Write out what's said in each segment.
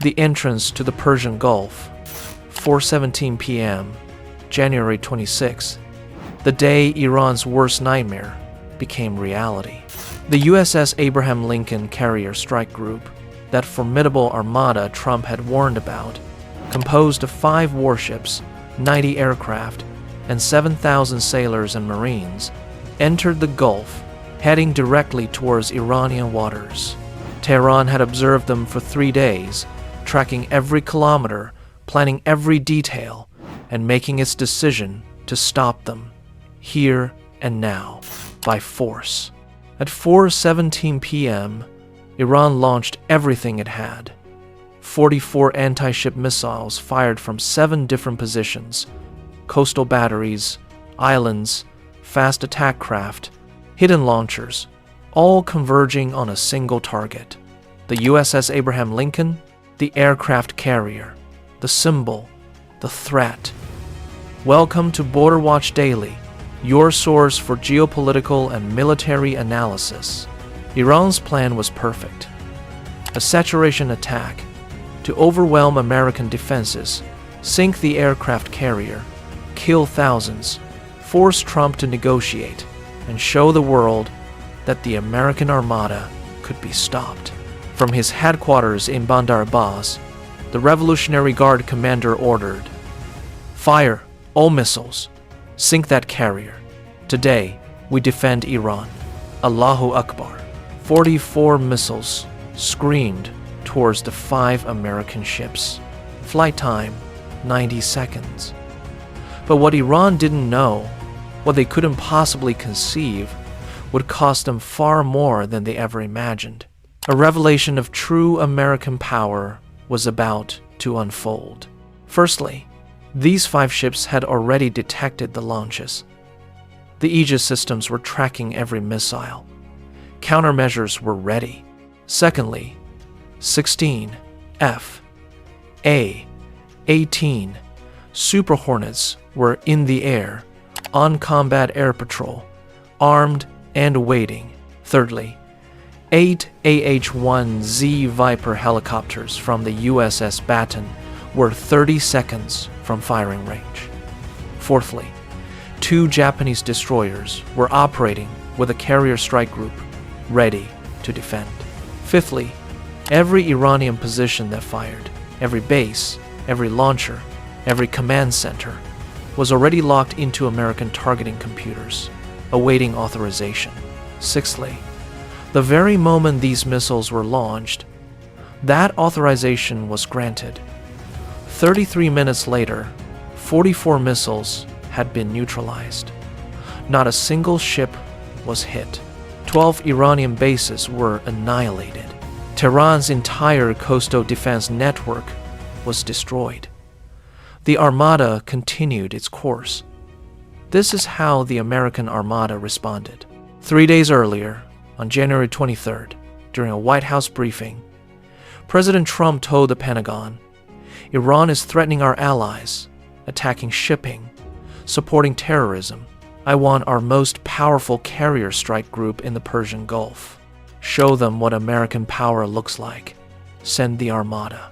The entrance to the Persian Gulf, 4:17 p.m., January 26, the day Iran's worst nightmare became reality. The USS Abraham Lincoln carrier strike group, that formidable armada Trump had warned about, composed of 5 warships, 90 aircraft, and 7,000 sailors and Marines, entered the Gulf, heading directly towards Iranian waters. Tehran had observed them for 3 days, tracking every kilometer, planning every detail, and making its decision to stop them, here and now, by force. At 4:17 p.m., Iran launched everything it had. 44 anti-ship missiles fired from 7 different positions: coastal batteries, islands, fast attack craft, hidden launchers, all converging on a single target: the USS Abraham Lincoln, the aircraft carrier, the symbol, the threat. Welcome to Border Watch Daily, your source for geopolitical and military analysis. Iran's plan was perfect. A saturation attack to overwhelm American defenses, sink the aircraft carrier, kill thousands, force Trump to negotiate, and show the world that the American Armada could be stopped. From his headquarters in Bandar Abbas, the Revolutionary Guard commander ordered, "Fire all missiles. Sink that carrier. Today, we defend Iran. Allahu Akbar." 44 missiles screamed towards the 5 American ships. Flight time, 90 seconds. But what Iran didn't know, what they couldn't possibly conceive, would cost them far more than they ever imagined. A revelation of true American power was about to unfold. Firstly, these 5 ships had already detected the launches. The Aegis systems were tracking every missile. Countermeasures were ready. Secondly, 16 F, A, 18 Super Hornets were in the air, on combat air patrol, armed and waiting. Thirdly, 8 AH-1Z Viper helicopters from the USS Baton were 30 seconds from firing range. Fourthly, 2 Japanese destroyers were operating with a carrier strike group ready to defend. Fifthly, every Iranian position that fired, every base, every launcher, every command center was already locked into American targeting computers, awaiting authorization. Sixthly, the very moment these missiles were launched, that authorization was granted. 33 minutes later, 44 missiles had been neutralized. Not a single ship was hit. 12 Iranian bases were annihilated. Tehran's entire coastal defense network was destroyed. The Armada continued its course. This is how the American Armada responded. 3 days earlier, on January 23rd, during a White House briefing, President Trump told the Pentagon, "Iran is threatening our allies, attacking shipping, supporting terrorism. I want our most powerful carrier strike group in the Persian Gulf. Show them what American power looks like. Send the Armada."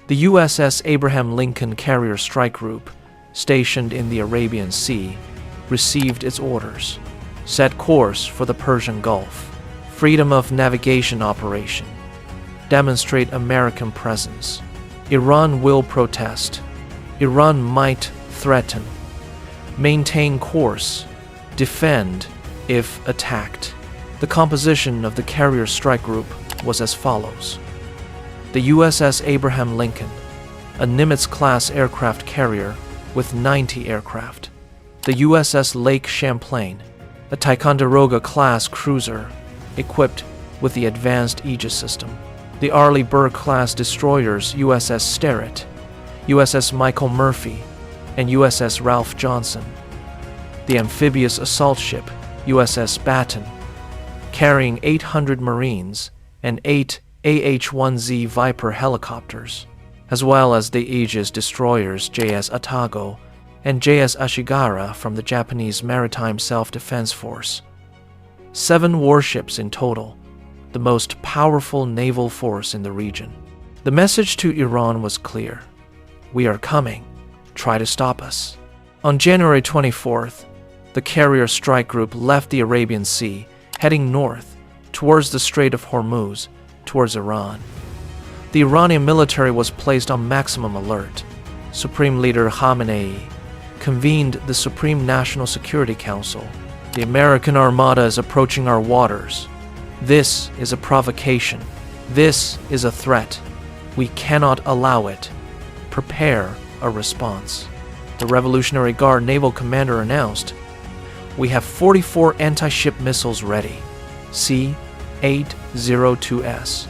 The USS Abraham Lincoln carrier strike group, stationed in the Arabian Sea, received its orders. Set course for the Persian Gulf. Freedom of navigation operation. Demonstrate American presence. Iran will protest. Iran might threaten. Maintain course. Defend if attacked. The composition of the carrier strike group was as follows: the USS Abraham Lincoln, a Nimitz-class aircraft carrier with 90 aircraft; the USS Lake Champlain, a Ticonderoga-class cruiser equipped with the advanced Aegis system; the Arleigh Burke-class destroyers USS Strait, USS Michael Murphy, and USS Ralph Johnson; the amphibious assault ship USS Baton, carrying 800 Marines and 8 AH-1Z Viper helicopters, as well as the Aegis destroyers JS Atago and JS Ashigara from the Japanese Maritime Self-Defense Force. 7 warships in total, the most powerful naval force in the region. The message to Iran was clear. We are coming. Try to stop us. On January 24th, the carrier strike group left the Arabian Sea, heading north towards the Strait of Hormuz, towards Iran. The Iranian military was placed on maximum alert. Supreme Leader Khamenei convened the Supreme National Security Council. The American Armada is approaching our waters. This is a provocation. This is a threat. We cannot allow it. Prepare a response. The Revolutionary Guard Naval Commander announced, "We have 44 anti-ship missiles ready, C-802S,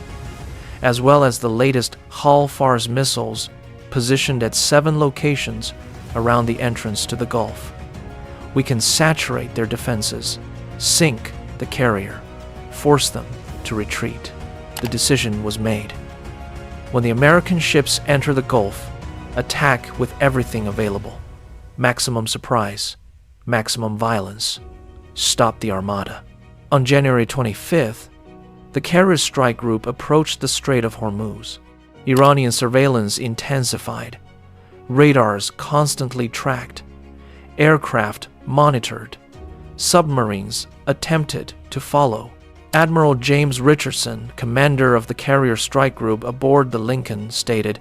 as well as the latest Hal-Fars missiles positioned at 7 locations around the entrance to the Gulf. We can saturate their defenses, sink the carrier, force them to retreat." The decision was made. When the American ships enter the Gulf, attack with everything available. Maximum surprise, maximum violence. Stop the Armada. On January 25th, the carrier strike group approached the Strait of Hormuz. Iranian surveillance intensified. Radars constantly tracked. Aircraft monitored. Submarines attempted to follow. Admiral James Richardson, commander of the carrier strike group aboard the Lincoln, stated,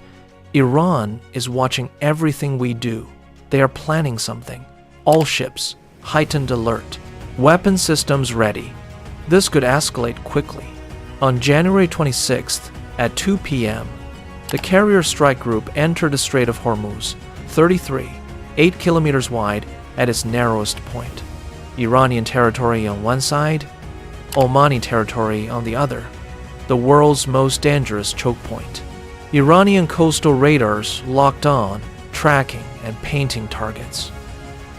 "Iran is watching everything we do. They are planning something. All ships, heightened alert. Weapon systems ready." This could escalate quickly. On January 26th, at 2 p.m., the carrier strike group entered the Strait of Hormuz, 8 kilometers wide at its narrowest point. Iranian territory on one side, Omani territory on the other, the world's most dangerous choke point. Iranian coastal radars locked on, tracking and painting targets.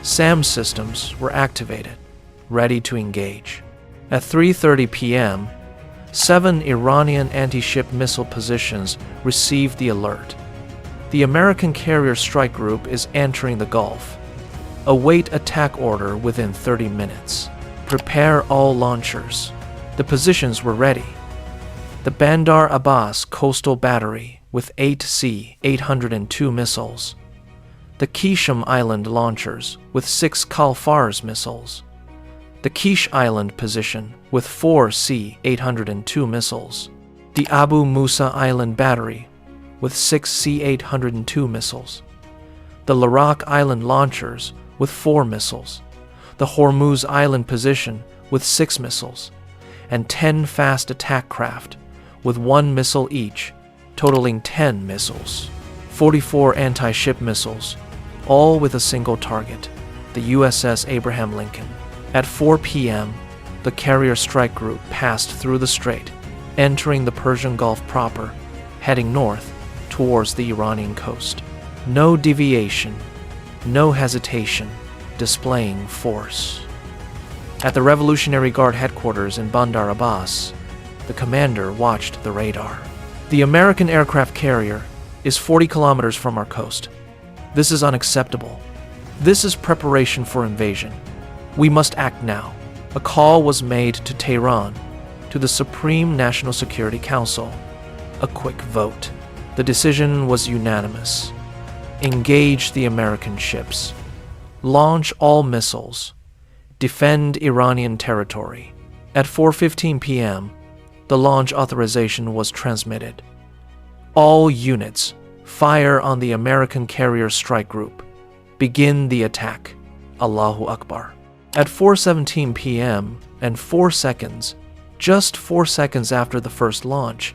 SAM systems were activated, ready to engage. At 3:30 p.m., 7 Iranian anti-ship missile positions received the alert. The American carrier strike group is entering the Gulf. Await attack order within 30 minutes. Prepare all launchers. The positions were ready. The Bandar Abbas coastal battery with 8 C-802 missiles. The Qisham Island launchers with 6 Hal-Fars missiles. The Quiche Island position with 4 C-802 missiles. The Abu Musa Island battery with 6 C-802 missiles. The Larak Island launchers with 4 missiles. The Hormuz Island position with 6 missiles, and 10 fast attack craft with 1 missile each, totaling 10 missiles. 44 anti-ship missiles, all with a single target, the USS Abraham Lincoln. At 4 p.m., the carrier strike group passed through the Strait, entering the Persian Gulf proper, heading north towards the Iranian coast. No deviation, no hesitation, displaying force. At the Revolutionary Guard headquarters in Bandar Abbas, the commander watched the radar. The American aircraft carrier is 40 kilometers from our coast. This is unacceptable. This is preparation for invasion. We must act now. A call was made to Tehran, to the Supreme National Security Council. A quick vote. The decision was unanimous. Engage the American ships. Launch all missiles. Defend Iranian territory. At 4:15 p.m., the launch authorization was transmitted. All units, fire on the American carrier strike group. Begin the attack. Allahu Akbar. At 4:17 p.m. and 4 seconds, just 4 seconds after the first launch,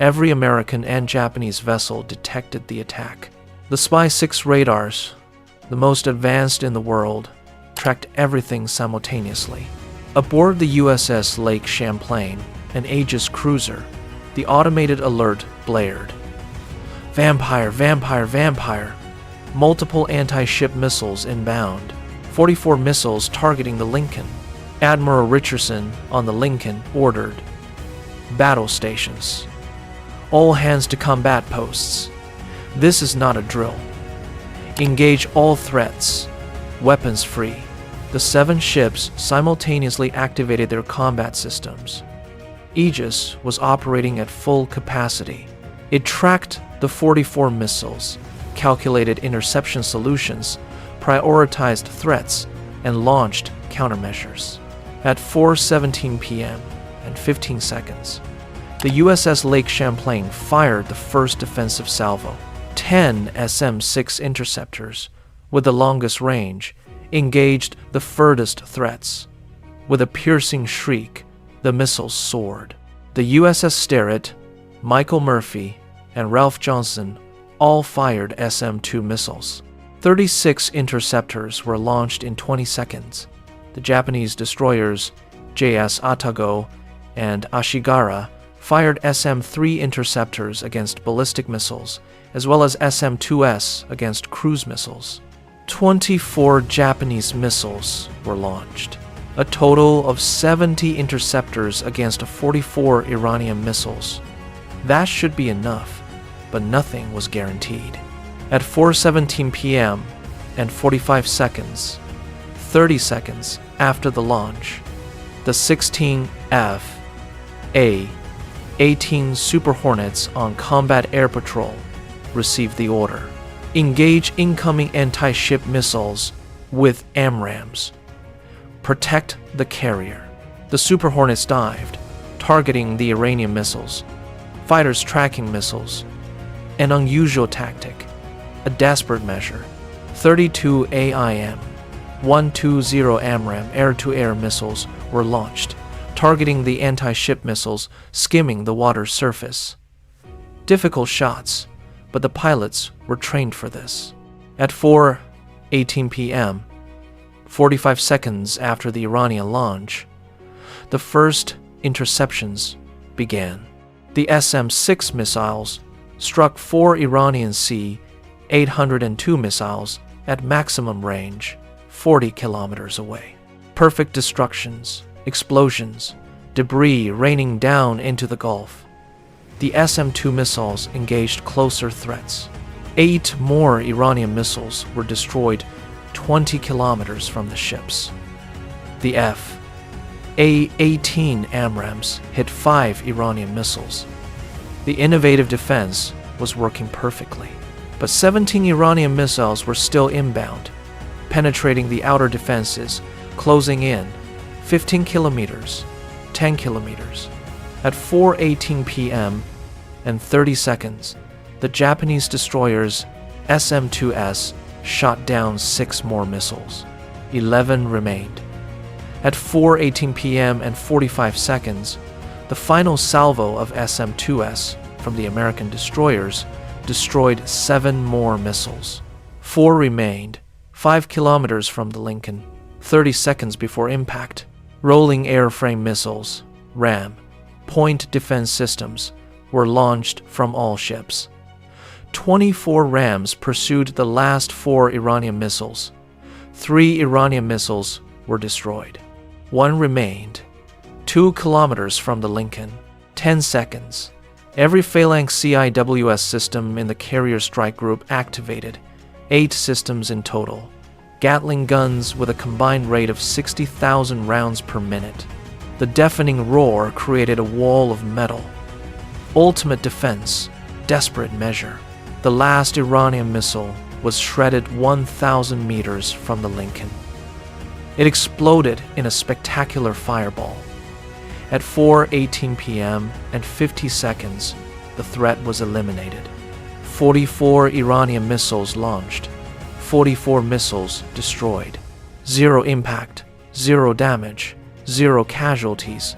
every American and Japanese vessel detected the attack. The Spy-6 radars, the most advanced in the world, tracked everything simultaneously. Aboard the USS Lake Champlain, an Aegis cruiser, the automated alert blared. Vampire, vampire, vampire. Multiple anti-ship missiles inbound. 44 missiles targeting the Lincoln. Admiral Richardson on the Lincoln ordered, "Battle stations. All hands to combat posts. This is not a drill. Engage all threats. Weapons free." The 7 ships simultaneously activated their combat systems. Aegis was operating at full capacity. It tracked the 44 missiles, calculated interception solutions, prioritized threats, and launched countermeasures. At 4:17 p.m. and 15 seconds, the USS Lake Champlain fired the first defensive salvo. 10 SM-6 interceptors, with the longest range, engaged the furthest threats. With a piercing shriek, the missiles soared. The USS Strait, Michael Murphy, and Ralph Johnson all fired SM-2 missiles. 36 interceptors were launched in 20 seconds. The Japanese destroyers JS Atago and Ashigara fired SM-3 interceptors against ballistic missiles, as well as SM-2S against cruise missiles. 24 Japanese missiles were launched. A total of 70 interceptors against 44 Iranian missiles. That should be enough, but nothing was guaranteed. At 4:17 p.m. and 45 seconds, 30 seconds after the launch, the 16 F/A-18 Super Hornets on combat air patrol received the order: engage incoming anti-ship missiles with AMRAAMs. Protect the carrier. The Super Hornets dived, targeting the Iranian missiles, fighters tracking missiles. An unusual tactic, a desperate measure. 32 AIM-120 AMRAAM air-to-air missiles were launched, targeting the anti-ship missiles skimming the water's surface. Difficult shots, but the pilots were trained for this. At 4:18 p.m., 45 seconds after the Iranian launch, the first interceptions began. The SM-6 missiles struck 4 Iranian C-802 missiles at maximum range, 40 kilometers away. Perfect destructions, explosions, debris raining down into the Gulf. The SM-2 missiles engaged closer threats. 8 more Iranian missiles were destroyed 20 kilometers from the ships. The F/A-18 AMRAAMs hit 5 Iranian missiles. The innovative defense was working perfectly, but 17 Iranian missiles were still inbound, penetrating the outer defenses, closing in 15 kilometers, 10 kilometers. At 4:18 p.m. and 30 seconds, the Japanese destroyers SM-2S shot down 6 more missiles. 11 remained. At 4:18 p.m. and 45 seconds, the final salvo of SM-2S from the American destroyers destroyed 7 more missiles. 4 remained, 5 kilometers from the Lincoln, 30 seconds before impact. Rolling airframe missiles, RAM, point defense systems, were launched from all ships. 24 rams pursued the last 4 Iranian missiles. 3 Iranian missiles were destroyed. 1 remained, 2 kilometers from the Lincoln. 10 seconds. Every Phalanx CIWS system in the carrier strike group activated, 8 systems in total. Gatling guns with a combined rate of 60,000 rounds per minute. The deafening roar created a wall of metal. Ultimate defense, desperate measure. The last Iranian missile was shredded 1,000 meters from the Lincoln. It exploded in a spectacular fireball. At 4:18 p.m. and 50 seconds, the threat was eliminated. 44 Iranian missiles launched, 44 missiles destroyed. 0 impact, 0 damage, 0 casualties.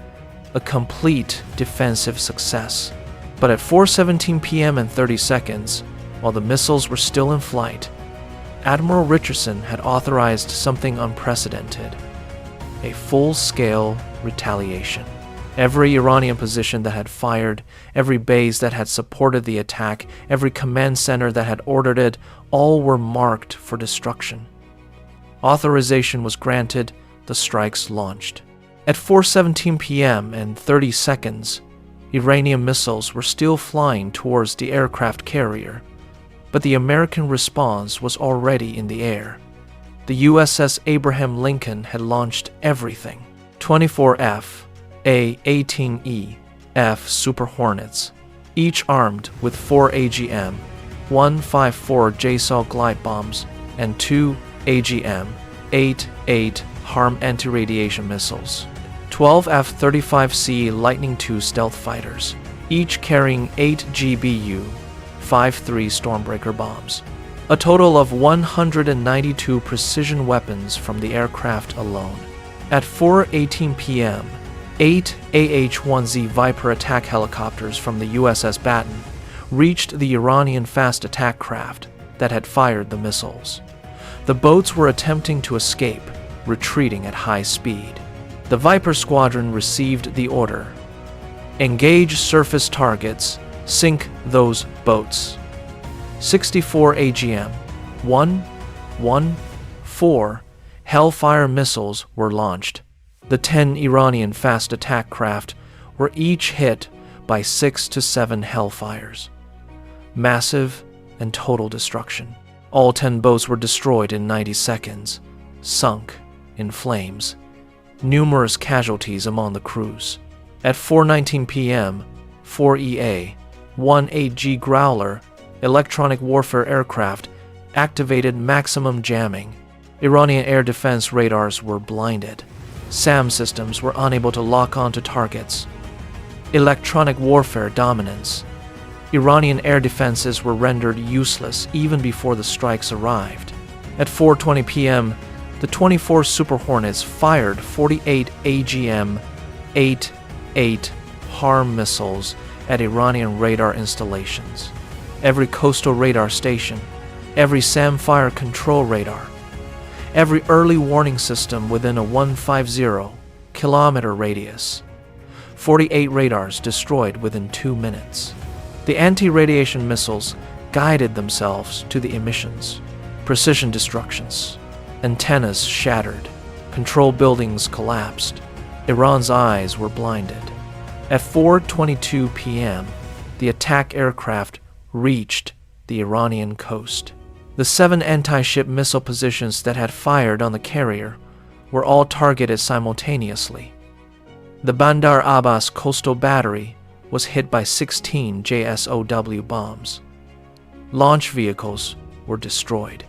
A complete defensive success. But at 4:17 p.m. and 30 seconds, while the missiles were still in flight, Admiral Richardson had authorized something unprecedented: a full-scale retaliation. Every Iranian position that had fired, every base that had supported the attack, every command center that had ordered it, all were marked for destruction. Authorization was granted, the strikes launched. At 4:17 p.m. and 30 seconds, Iranian missiles were still flying towards the aircraft carrier, but the American response was already in the air. The USS Abraham Lincoln had launched everything. 24 F/A-18E F Super Hornets, each armed with 4 AGM-154 JSOL glide bombs and 2 AGM-88 HARM anti-radiation missiles, 12 F-35C Lightning II stealth fighters, each carrying 8 GBU-53 Stormbreaker bombs. A total of 192 precision weapons from the aircraft alone. At 4:18 p.m., 8 AH-1Z Viper attack helicopters from the USS Baton reached the Iranian fast attack craft that had fired the missiles. The boats were attempting to escape, retreating at high speed. The Viper squadron received the order: engage surface targets, sink those boats. 64 AGM-114 Hellfire missiles were launched. The 10 Iranian fast attack craft were each hit by 6 to 7 Hellfires. Massive and total destruction. All 10 boats were destroyed in 90 seconds, sunk in flames. Numerous casualties among the crews. At 4:19 p.m., 4EA-18G Growler electronic warfare aircraft activated maximum jamming. Iranian air defense radars were blinded. SAM systems were unable to lock onto targets. Electronic warfare dominance. Iranian air defenses were rendered useless even before the strikes arrived. At 4:20 p.m., the 24 Super Hornets fired 48 AGM-88 HARM missiles at Iranian radar installations. Every coastal radar station, every SAM fire control radar, every early warning system within a 150-kilometer radius. 48 radars destroyed within 2 minutes. The anti-radiation missiles guided themselves to the emissions. Precision destructions. Antennas shattered. Control buildings collapsed. Iran's eyes were blinded. At 4:22 p.m., the attack aircraft reached the Iranian coast. The 7 anti-ship missile positions that had fired on the carrier were all targeted simultaneously. The Bandar Abbas coastal battery was hit by 16 JSOW bombs. Launch vehicles were destroyed.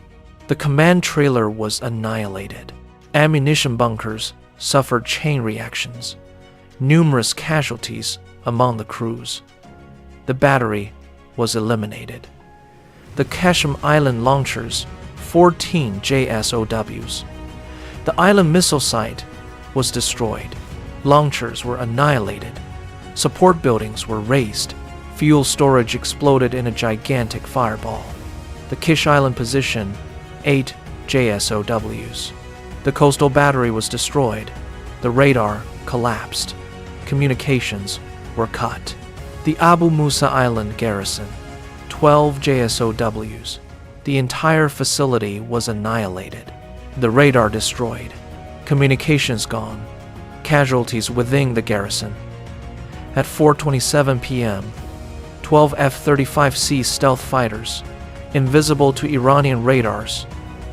The command trailer was annihilated. Ammunition bunkers suffered chain reactions. Numerous casualties among the crews. The battery was eliminated. The Qasem Island launchers, 14 JSOWs. The island missile site was destroyed. Launchers were annihilated. Support buildings were razed. Fuel storage exploded in a gigantic fireball. The Kish Island position, 8 JSOWs. The coastal battery was destroyed. The radar collapsed. Communications were cut. The Abu Musa Island garrison, 12 JSOWs. The entire facility was annihilated. The radar destroyed. Communications gone. Casualties within the garrison. At 4:27 p.m., 12 F-35C stealth fighters, invisible to Iranian radars,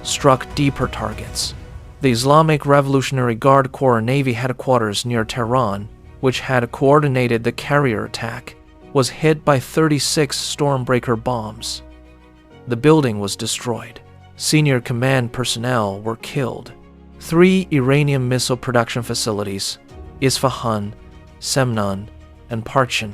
struck deeper targets. The Islamic Revolutionary Guard Corps Navy headquarters near Tehran, which had coordinated the carrier attack, was hit by 36 Stormbreaker bombs. The building was destroyed. Senior command personnel were killed. 3 Iranian missile production facilities, Isfahan, Semnan, and Parchin,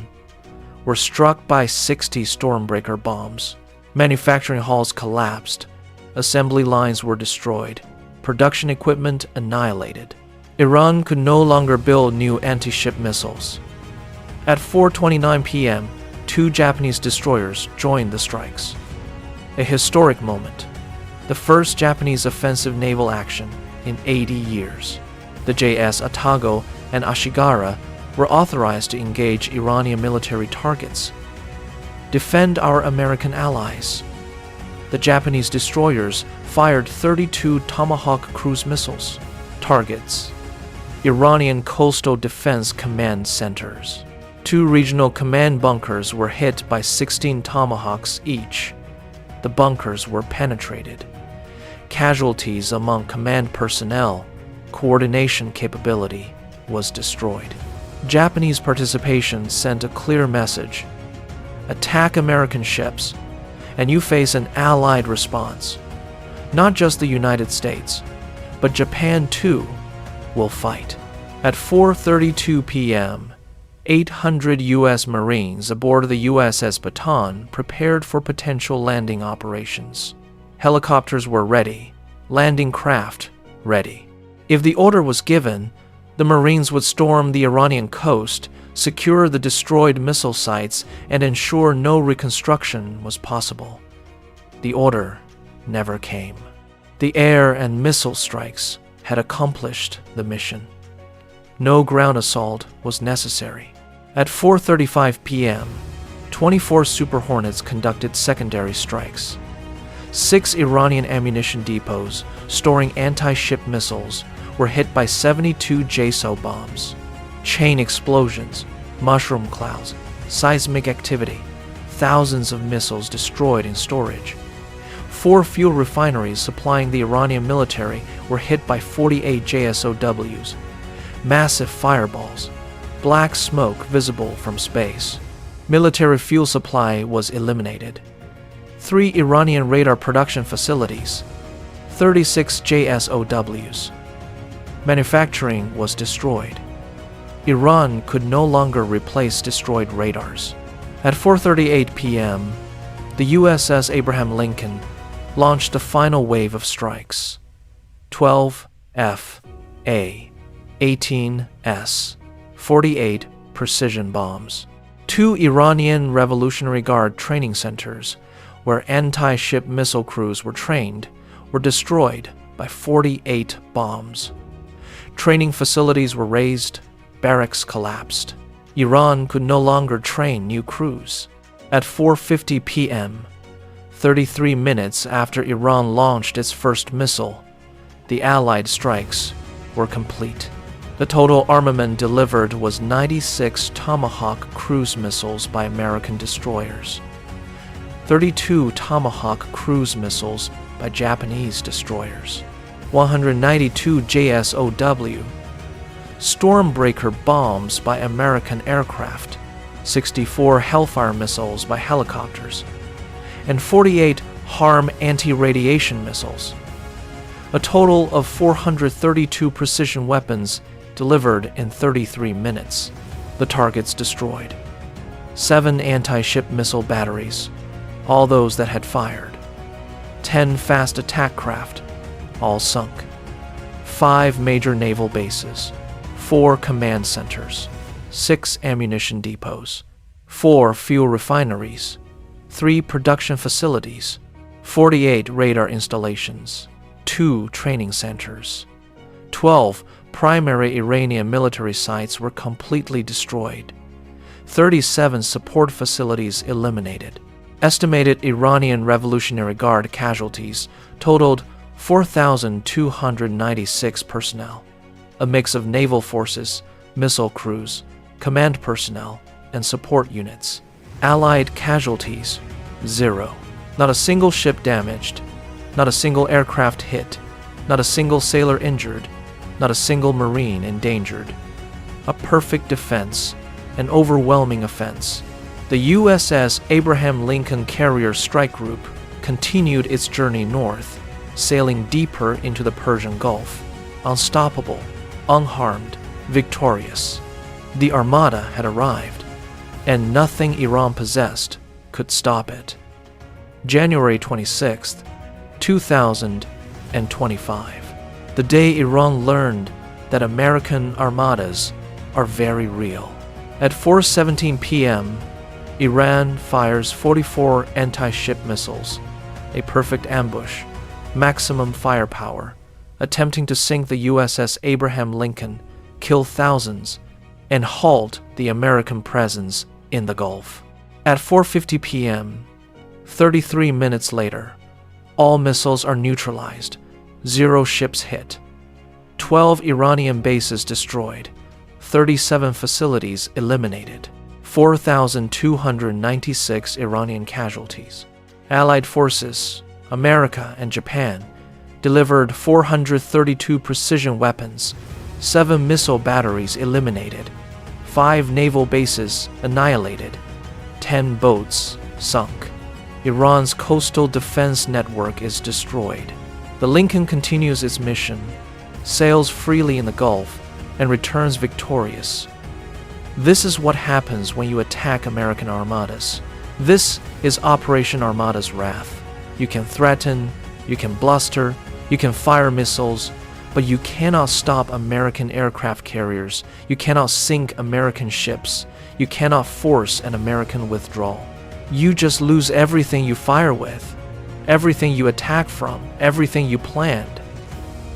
were struck by 60 Stormbreaker bombs. Manufacturing halls collapsed. Assembly lines were destroyed. Production equipment annihilated. Iran could no longer build new anti-ship missiles. At 4:29 p.m., 2 Japanese destroyers joined the strikes. A historic moment. The first Japanese offensive naval action in 80 years. The JS Atago and Ashigara were authorized to engage Iranian military targets. Defend our American allies. The Japanese destroyers fired 32 Tomahawk cruise missiles. Targets: Iranian Coastal Defense Command Centers. 2 regional command bunkers were hit by 16 Tomahawks each. The bunkers were penetrated. Casualties among command personnel. Coordination capability was destroyed. Japanese participation sent a clear message: attack American ships, and you face an Allied response. Not just the United States, but Japan too will fight. At 4:32 p.m., 800 U.S. Marines aboard the USS Baton prepared for potential landing operations. Helicopters were ready, landing craft ready. If the order was given, the Marines would storm the Iranian coast, secure the destroyed missile sites, and ensure no reconstruction was possible. The order never came. The air and missile strikes had accomplished the mission. No ground assault was necessary. At 4:35 p.m., 24 Super Hornets conducted secondary strikes. 6 Iranian ammunition depots storing anti-ship missiles were hit by 72 JSO bombs. Chain explosions, mushroom clouds, seismic activity, thousands of missiles destroyed in storage. 4 fuel refineries supplying the Iranian military were hit by 48 JSOWs. Massive fireballs, black smoke visible from space. Military fuel supply was eliminated. 3 Iranian radar production facilities, 36 JSOWs. Manufacturing was destroyed. Iran could no longer replace destroyed radars. At 4:38 p.m., the USS Abraham Lincoln launched a final wave of strikes. 12 F/A, 18 S, 48 precision bombs. 2 Iranian Revolutionary Guard training centers, where anti-ship missile crews were trained, were destroyed by 48 bombs. Training facilities were razed, barracks collapsed. Iran could no longer train new crews. At 4:50 p.m., 33 minutes after Iran launched its first missile, the Allied strikes were complete. The total armament delivered was 96 Tomahawk cruise missiles by American destroyers, 32 Tomahawk cruise missiles by Japanese destroyers, 192 JSOW, Stormbreaker bombs by American aircraft, 64 Hellfire missiles by helicopters, and 48 HARM anti-radiation missiles. A total of 432 precision weapons delivered in 33 minutes. The targets destroyed. 7 anti-ship missile batteries, all those that had fired. 10 fast attack craft, all sunk. 5 major naval bases. 4 command centers, 6 ammunition depots, 4 fuel refineries, 3 production facilities, 48 radar installations, 2 training centers. 12 primary Iranian military sites were completely destroyed. 37 support facilities eliminated. Estimated Iranian Revolutionary Guard casualties totaled 4,296 personnel. A mix of naval forces, missile crews, command personnel, and support units. Allied casualties, 0. Not a single ship damaged, not a single aircraft hit, not a single sailor injured, not a single Marine endangered. A perfect defense, an overwhelming offense. The USS Abraham Lincoln Carrier Strike Group continued its journey north, sailing deeper into the Persian Gulf, unstoppable, unharmed, victorious. The Armada had arrived, and nothing Iran possessed could stop it. January 26, 2025, the day Iran learned that American armadas are very real. At 4:17 p.m., Iran fires 44 anti-ship missiles, a perfect ambush, maximum firepower, attempting to sink the USS Abraham Lincoln, kill thousands, and halt the American presence in the Gulf. At 4:50 p.m., 33 minutes later, all missiles are neutralized, 0 ships hit, 12 Iranian bases destroyed, 37 facilities eliminated, 4,296 Iranian casualties. Allied forces, America and Japan, delivered 432 precision weapons, 7 missile batteries eliminated, 5 naval bases annihilated, 10 boats sunk. Iran's coastal defense network is destroyed. The Lincoln continues its mission, sails freely in the Gulf, and returns victorious. This is what happens when you attack American armadas. This is Operation Armada's Wrath. You can threaten, you can bluster, you can fire missiles, but you cannot stop American aircraft carriers. You cannot sink American ships. You cannot force an American withdrawal. You just lose everything you fire with, everything you attack from, everything you planned.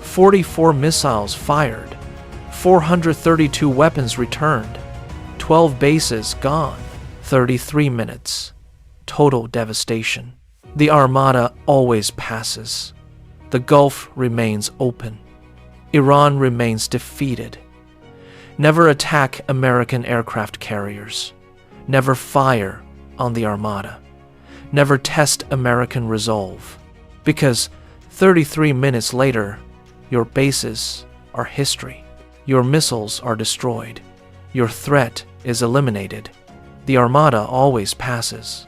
44 missiles fired, 432 weapons returned, 12 bases gone, 33 minutes. Total devastation. The Armada always passes. The Gulf remains open. Iran remains defeated. Never attack American aircraft carriers. Never fire on the Armada. Never test American resolve. Because 33 minutes later, your bases are history. Your missiles are destroyed. Your threat is eliminated. The Armada always passes.